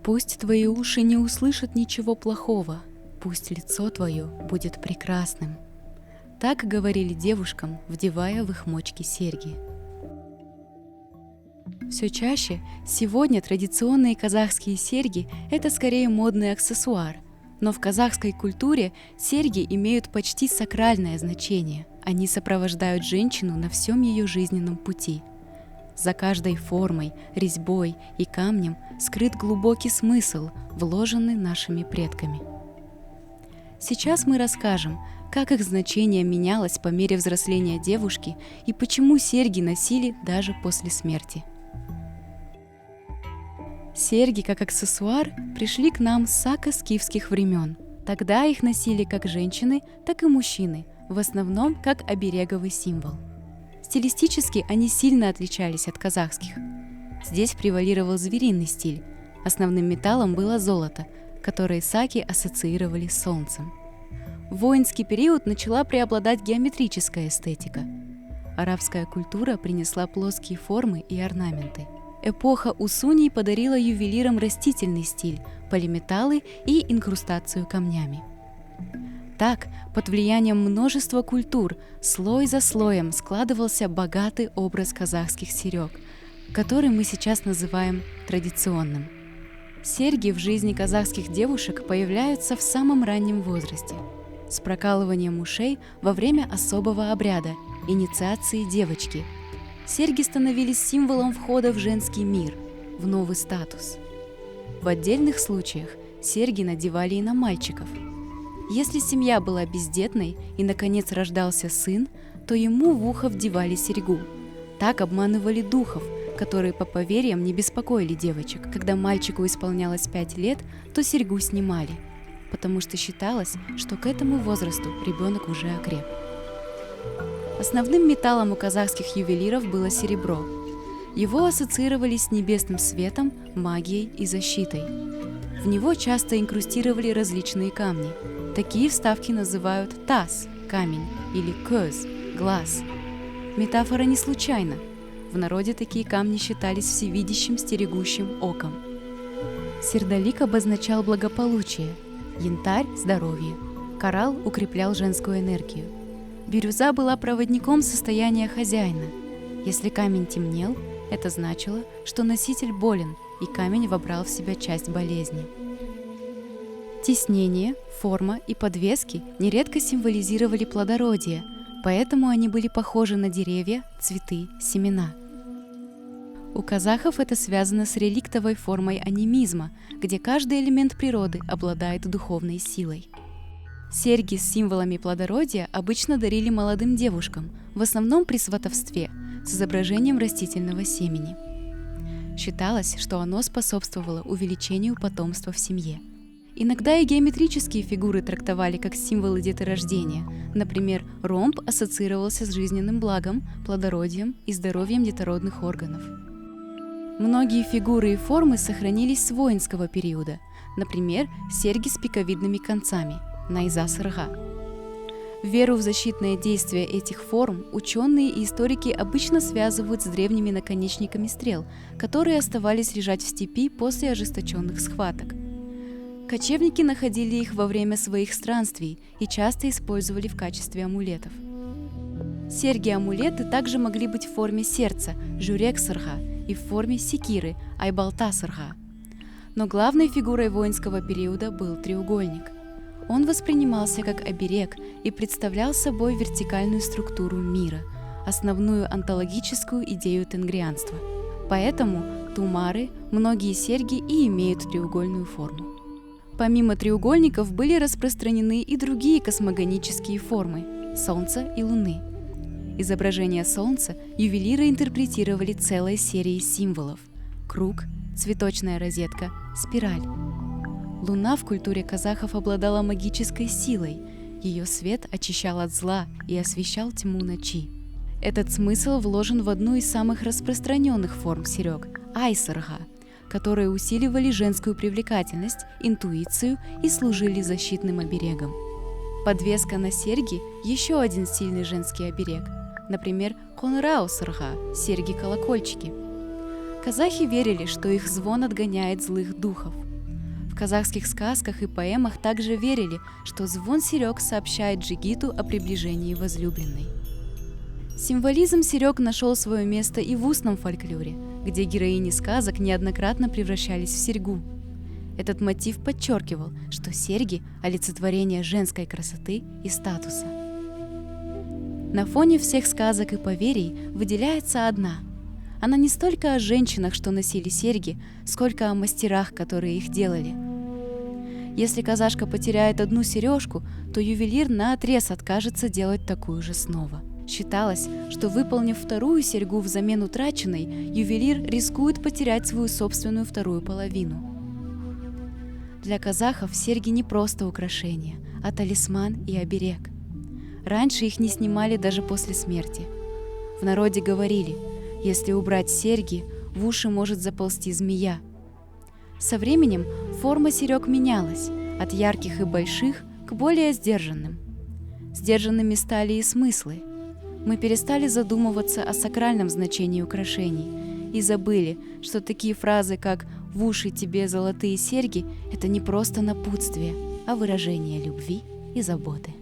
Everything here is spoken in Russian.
Пусть твои уши не услышат ничего плохого, пусть лицо твое будет прекрасным. Так говорили девушкам, вдевая в их мочки серьги. Все чаще сегодня традиционные казахские серьги – это скорее модный аксессуар, но в казахской культуре серьги имеют почти сакральное значение. Они сопровождают женщину на всем ее жизненном пути. За каждой формой, резьбой и камнем скрыт глубокий смысл, вложенный нашими предками. Сейчас мы расскажем, как их значение менялось по мере взросления девушки и почему серьги носили даже после смерти. Серьги как аксессуар пришли к нам с сако-скифских времен. Тогда их носили как женщины, так и мужчины, в основном как обереговый символ. Стилистически они сильно отличались от казахских. Здесь превалировал звериный стиль. Основным металлом было золото, которое саки ассоциировали с солнцем. В воинский период начала преобладать геометрическая эстетика. Арабская культура принесла плоские формы и орнаменты. Эпоха Усуньи подарила ювелирам растительный стиль, полиметаллы и инкрустацию камнями. Так, под влиянием множества культур, слой за слоем складывался богатый образ казахских серег, который мы сейчас называем традиционным. Серьги в жизни казахских девушек появляются в самом раннем возрасте, с прокалыванием ушей во время особого обряда – инициации девочки. Серьги становились символом входа в женский мир, в новый статус. В отдельных случаях серьги надевали и на мальчиков. Если семья была бездетной и, наконец, рождался сын, то ему в ухо вдевали серьгу. Так обманывали духов, которые по поверьям не беспокоили девочек. Когда мальчику исполнялось 5 лет, то серьгу снимали, потому что считалось, что к этому возрасту ребенок уже окреп. Основным металлом у казахских ювелиров было серебро. Его ассоциировали с небесным светом, магией и защитой. В него часто инкрустировали различные камни. Такие вставки называют тас – камень или көз – глаз. Метафора не случайна. В народе такие камни считались всевидящим стерегущим оком. Сердолик обозначал благополучие, янтарь – здоровье, коралл укреплял женскую энергию. Бирюза была проводником состояния хозяина. Если камень темнел, это значило, что носитель болен, и камень вобрал в себя часть болезни. Тиснение, форма и подвески нередко символизировали плодородие, поэтому они были похожи на деревья, цветы, семена. У казахов это связано с реликтовой формой анимизма, где каждый элемент природы обладает духовной силой. Серьги с символами плодородия обычно дарили молодым девушкам, в основном при сватовстве, с изображением растительного семени. Считалось, что оно способствовало увеличению потомства в семье. Иногда и геометрические фигуры трактовали как символы деторождения. Например, ромб ассоциировался с жизненным благом, плодородием и здоровьем детородных органов. Многие фигуры и формы сохранились с воинского периода, например, серьги с пиковидными концами – найза-сырга. Веру в защитное действие этих форм ученые и историки обычно связывают с древними наконечниками стрел, которые оставались лежать в степи после ожесточенных схваток. Кочевники находили их во время своих странствий и часто использовали в качестве амулетов. Серьги-амулеты также могли быть в форме сердца – журек-сырга и в форме секиры – айбалта-сырга. Но главной фигурой воинского периода был треугольник. Он воспринимался как оберег и представлял собой вертикальную структуру мира, основную онтологическую идею тенгрианства. Поэтому тумары, многие серьги и имеют треугольную форму. Помимо треугольников были распространены и другие космогонические формы – Солнца и Луны. Изображение Солнца ювелиры интерпретировали целой серией символов – круг, цветочная розетка, спираль. Луна в культуре казахов обладала магической силой. Ее свет очищал от зла и освещал тьму ночи. Этот смысл вложен в одну из самых распространенных форм серег – айсырга, которые усиливали женскую привлекательность, интуицию и служили защитным оберегом. Подвеска на серьги – еще один сильный женский оберег. Например, конрау-сырга – серьги-колокольчики. Казахи верили, что их звон отгоняет злых духов. В казахских сказках и поэмах также верили, что звон серег сообщает джигиту о приближении возлюбленной. Символизм серег нашел свое место и в устном фольклоре, где героини сказок неоднократно превращались в серьгу. Этот мотив подчеркивал, что серьги – олицетворение женской красоты и статуса. На фоне всех сказок и поверий выделяется одна. Она не столько о женщинах, что носили серьги, сколько о мастерах, которые их делали. Если казашка потеряет одну сережку, то ювелир наотрез откажется делать такую же снова. Считалось, что выполнив вторую серьгу взамен утраченной, ювелир рискует потерять свою собственную вторую половину. Для казахов серьги не просто украшения, а талисман и оберег. Раньше их не снимали даже после смерти. В народе говорили, если убрать серьги, в уши может заползти змея. Со временем форма серег менялась, от ярких и больших к более сдержанным. Сдержанными стали и смыслы. Мы перестали задумываться о сакральном значении украшений и забыли, что такие фразы, как «в уши тебе золотые серьги» — это не просто напутствие, а выражение любви и заботы.